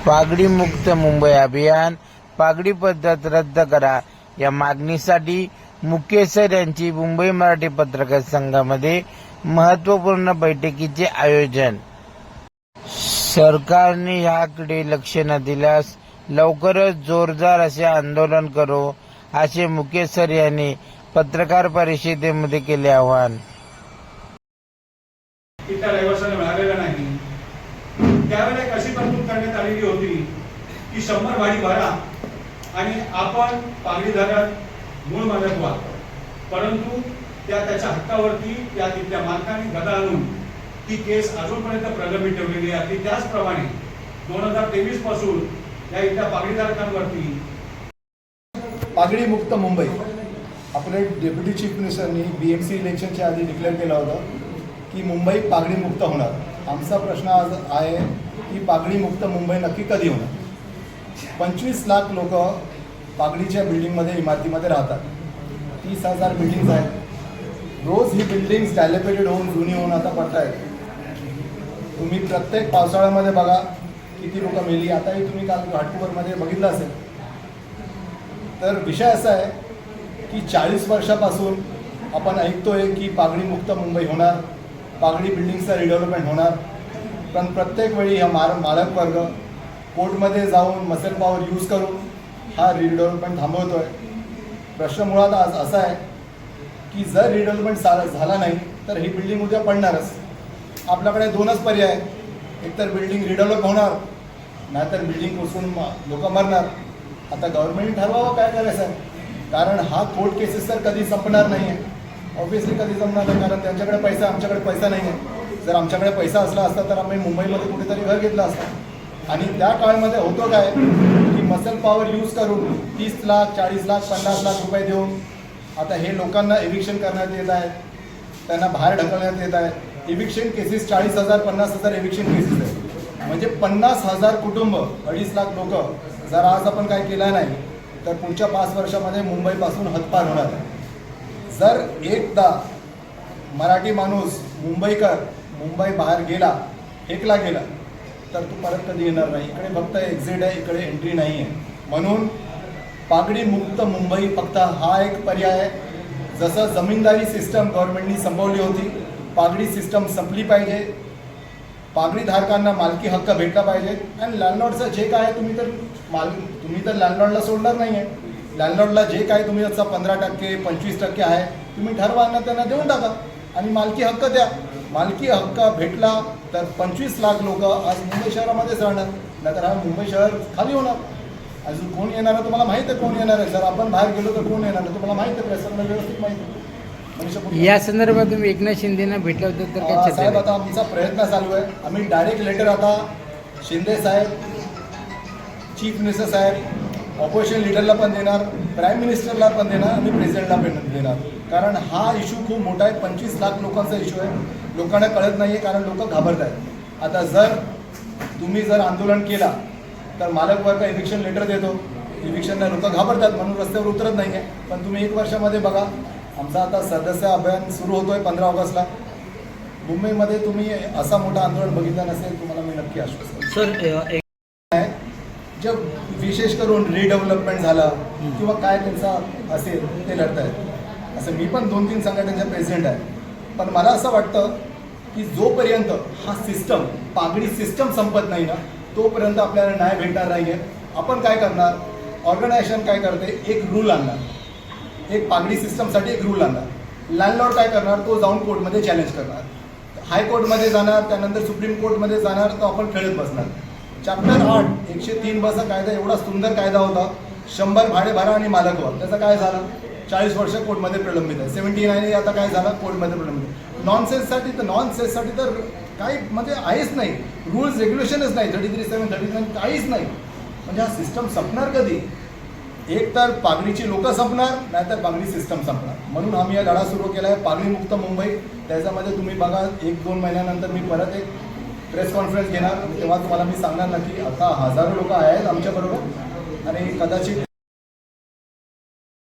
पागडी मुक्त मुंबई अभियान, पागडी पद्धत रद्द करा या मागणीसाठी मुकेसर यांची मुंबई मराठी पत्रकार संघामध्ये महत्त्वपूर्ण बैठकीचे आयोजन। सरकारने याकडे लक्ष न दिल्यास लवकरच जोरदार असे आंदोलन करू, असे मुकेसर यांनी पत्रकार परिषदेमध्ये केले आवाहन। त्या रहिवाशांना मिळालेला नाही त्यावेळेला एक अशी तरतूद करण्यात आलेली होती की 100 भाडी भरा आणि आपण पागडीधारक मूळ मालक व्हा, परंतु त्याच्या हक्कावरती त्या तिथल्या मालकाने गदा आणून ती केस अजूनपर्यंत प्रलंबित ठेवलेली आहे। त्याचप्रमाणे 2023 पासून या इथल्या पागडीधारकांवरती पागडी मुक्त मुंबई आपले डेप्युटी चीफ मिनिस्टरनी BMC इलेक्शनच्या आधी डिक्लेअर केलं होतं की मुंबई पागडी मुक्त होणार। आमचा प्रश्न आज आहे की पागडी मुक्त मुंबई नक्की कधी होणार। 25 लाख लोक पागडीच्या बिल्डिंगमध्ये इमारतीमध्ये राहतात। 30,000 बिल्डिंग्स आहेत। रोज ही बिल्डिंग्स डायलेपेटेड होऊन जुनी होऊन आता पडत आहेत। तुम्ही प्रत्येक पावसाळ्यामध्ये बघा किती लोक मेली, आताही तुम्ही काल घाटकोपरमध्ये बघितलं असेल। तर विषय असा आहे की 40 वर्षापासून आपण ऐकतोय की पागडी मुक्त मुंबई होणार, पागडी बिल्डिंगचं रिडेव्हलपमेंट होणार, पण प्रत्येक वेळी हा मालक वर्ग कोर्टमध्ये जाऊन मसल पॉवर यूज करून हा रिडेव्हलपमेंट थांबवतोय। प्रश्न मुळात आज असा आहे की जर रिडेव्हलपमेंट झाला नाही तर ही बिल्डिंग उद्या पडणारच। आपल्याकडे दोनच पर्याय आहेत, एकतर बिल्डिंग रिडेव्हलप होणार नाहीतर बिल्डिंग कोसळून लोक मरणार। आता गव्हर्नमेंट ठरवावं काय करायचं आहे, कारण हा कोर्ट केसेस तर कधी संपणार नाही आहे। ऑब्व्हियसली कधी संपणार नाही, कारण त्यांच्याकडे पैसा, आमच्याकडे पैसा नाही आहे। जर आमच्याकडे पैसा असला असता तर आम्ही मुंबईमध्ये कुठेतरी घर घेतलं असतं। आणि त्या काळामध्ये होतं काय की मसल पॉवर यूज करून 30 लाख 40 लाख 50 लाख रुपये देऊन आता हे लोकांना एविक्शन करण्यात येत आहे, त्यांना बाहेर ढकलण्यात येत आहे। एविक्शन केसेस 40,000 50,000 एविक्शन केसेस आहेत, म्हणजे 50,000 कुटुंब 2.5 लाख लोक जर आज आपण काय केलं नाही तर पुढच्या 5 वर्षामध्ये मुंबईपासून हद्दपार होणार आहे। जर एकदा मराठी माणूस मुंबईकर मुंबई बाहेर गेला, फेकला गेला तर तो परत कधी येणार नाही। इकडे फक्त एक्झिट आहे, इकडे एंट्री नाही आहे। म्हणून पागडी मुक्त मुंबई फक्त हा एक पर्याय आहे। जसं जमीनदारी सिस्टम गव्हर्नमेंटनी संपवली होती, पागडी सिस्टम संपली पाहिजे। पागडी धारकांना मालकी हक्क भेटला पाहिजे। आणि लँडलॉर्डचं जे काय तुम्ही तर लँडलॉर्डला सोडणार नाही आहे। लँडलॉर्डला जे काय तुम्ही याचा 15% 25% आहे तुम्ही ठरवा ना, त्यांना देऊन टाका आणि मालकी हक्क द्या। मालकी हक्क भेटला तर 25 लाख लोक आज मुंबई शहरामध्येच राहणार, नाहीतर हा मुंबई शहर खाली होणार। अजून कोण येणार आहे तुम्हाला माहीत आहे, कोण येणार आहे? जर आपण बाहेर गेलो तर कोण येणार आहे तुम्हाला माहीत आहे, प्रशासनाला व्यवस्थित माहिती आहे। या संदर्भात तुम्ही एकनाथ शिंदेना भेटला होता तर काय साहेब, आता आमचा प्रयत्न चालू आहे। आम्ही डायरेक्ट लेटर आता शिंदे साहेब, चीफ मिनिस्टर साहेब, ऑपोजिशन लीडरला पण देणार, प्राईम मिनिस्टरला पण देणार आणि प्रेसिडेंटला पण देणार, कारण हा इश्यू खूप मोठा आहे। 25 लाख लोकांचा इश्यू आहे, लोकांना कळत नाही आहे, कारण लोक घाबरत आहेत। आता जर तुम्ही आंदोलन केला तर मालक वर्ग एविक्शन लेटर देतो, एविक्शनला लोक घाबरतात म्हणून रस्त्यावर उतरत नाही आहे। पण तुम्ही 1 वर्षामध्ये बघा, आमचा आता सदस्य अभियान सुरू होतोय 15 ऑगस्टला। मुंबईमध्ये तुम्ही असा मोठा आंदोलन बघितलं नसेल, तुम्हाला मी नक्की आश्वासन जे विशेष करून रिडेव्हलपमेंट झालं किंवा काय त्यांचा असेल ते लढत आहेत। असं मी पण 2-3 संघटनांचा प्रेसिडेंट आहे, पण मला असं वाटतं की जोपर्यंत हा सिस्टम पागडी सिस्टम संपत नाही ना तोपर्यंत आपल्याला न्याय भेटणार नाही आहे। आपण काय करणार, ऑर्गनायझेशन काय करते, एक रूल आणणार, एक पागडी सिस्टमसाठी एक रूल आणणार। लँडलॉर्ड काय करणार, तो जाऊन कोर्टमध्ये चॅलेंज करणार, हायकोर्टमध्ये जाणार, त्यानंतर सुप्रीम कोर्टमध्ये जाणार, तो आपण खेळत बसणार। चॅप्टर 8 103 बचा कायदा एवढा सुंदर कायदा होता, 100 भाडे भरा आणि मालक व्हा। त्याचा काय झालं, 40 वर्ष कोर्टमध्ये प्रलंबित आहे। 79 आता काय झालं, कोर्टमध्ये प्रलंबित। नॉनसेन्ससाठी तर काही म्हणजे आहेच नाही, रूल्स रेग्युलेशनच नाही, 33(7) 39 काहीच नाही। म्हणजे हा सिस्टम संपणार कधी? एक तर पागडीची लोक संपणार, नाहीतर पागडी सिस्टम संपणार। म्हणून आम्ही हा लढा सुरू केला आहे, पागडी मुक्त मुंबई। त्याच्यामध्ये तुम्ही बघा 1-2 महिन्यानंतर मी परत एक प्रेस कॉन्फरन्स घेणार, तेव्हा तुम्हाला मी सांगणार ना की आता हजारो लोक आहेत आमच्याबरोबर आणि कदाचित